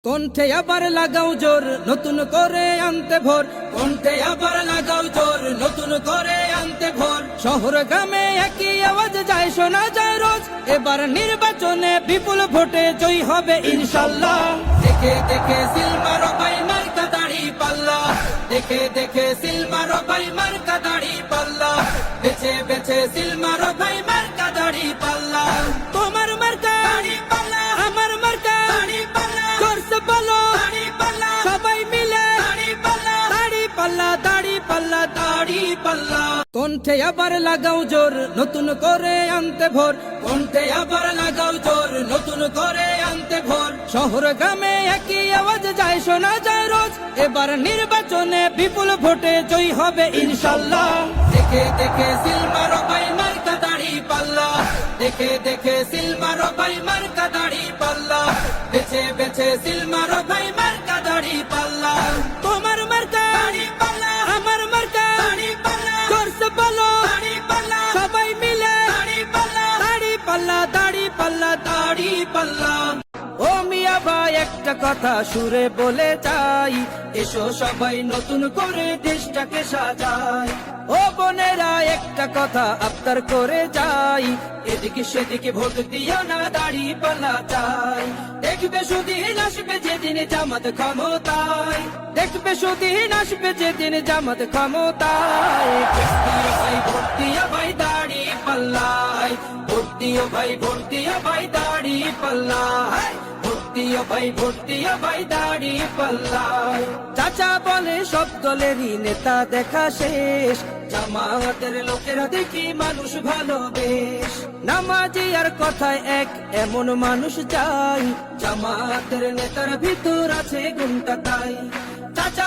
কণ্ঠে আবার লাগাও জোর নতুন করে আনতে ভোর, কণ্ঠে আবার লাগাও জোর নতুন করে আনতে ভোর। শহর গ্রামে একই আওয়াজ যায় শোনা যায় রোজ, এবার নির্বাচনে বিপুল ভোটে জয়ী হবে ইনশাল্লাহ। দেখে দেখে সিল মারো ভাই মার্কা দাড়ি পাল্লা, দেখে দেখে সিল মারো ভাই মার্কা দাড়ি পাল্লা, বেছে বেছে সিল মারো ভাই মার্কা দাড়ি পাল্লা। তোমার মার্কা দাড়ি পাল্লা, আমার মার্কা দাড়ি পাল্লা, জোরসে বলো দাড়ি পাল্লা, সবাই মিলে দাড়ি পাল্লা, দাড়ি পাল্লা, দাড়ি পাল্লা, দাড়ি পাল্লা। কণ্ঠে আবার লাগাও জোর নতুন করে আনতে ভোর, কণ্ঠে আবার লাগাও জোর নতুন করে আনতে ভোর। শহর গ্রামে একই আওয়াজ যায় শোনা যায় রোজ, এবার নির্বাচনে বিপুল ভোটে জয়ী হবে ইনশাল্লাহ। দেখে দেখে সিল মারো ভাই মার্কা দাড়ি পাল্লা, দেখে দেখে সিল মারো ভাই মার্কা দাড়ি পাল্লা, বেছে বেছে সিল মারো ভাই মার্কা দাড়ি পাল্লা। তোমার মার্কা দাড়ি পাল্লা, আমার মার্কা দাড়ি পাল্লা, জোরসে বলো দাড়ি পাল্লা, সবাই মিলে দাড়ি পাল্লা, দাড়ি পাল্লা, দাড়ি পাল্লা, দাড়ি পাল্লা। ও মিয়া ভাই একটা কথা সুরে বলে যাই, এসো সবাই নতুন করে দেশটাকে সাজাই। ও বোনেরা একটা কথা আবদার করে যাই, এদিকে সেদিকে ভোট দিও না দাড়ি পাল্লা চাই। দেখবে সুদিন আসবে যেদিন জামাত ক্ষমতায়, দেখবে সুদিন আসবে যেদিন জামাত ক্ষমতায়। ভোট দিও ভাই দাড়ি পাল্লায়, ভোট দিও ভাই, ভোট দিও ভাই দাড়ি পাল্লায়, ভোট দিও ভাই, ভোট দিও ভাই দাড়ি পাল্লায়। চাচা বলে সব দলেরই নেতা দেখা শেষ, জামাতের লোকেরা দেখি মানুষ ভালো বেশ। নামাজি আর কথায় এক এমন মানুষ চাই, জামাতের নেতার ভিতর আছে গুণটা তাই। চাচা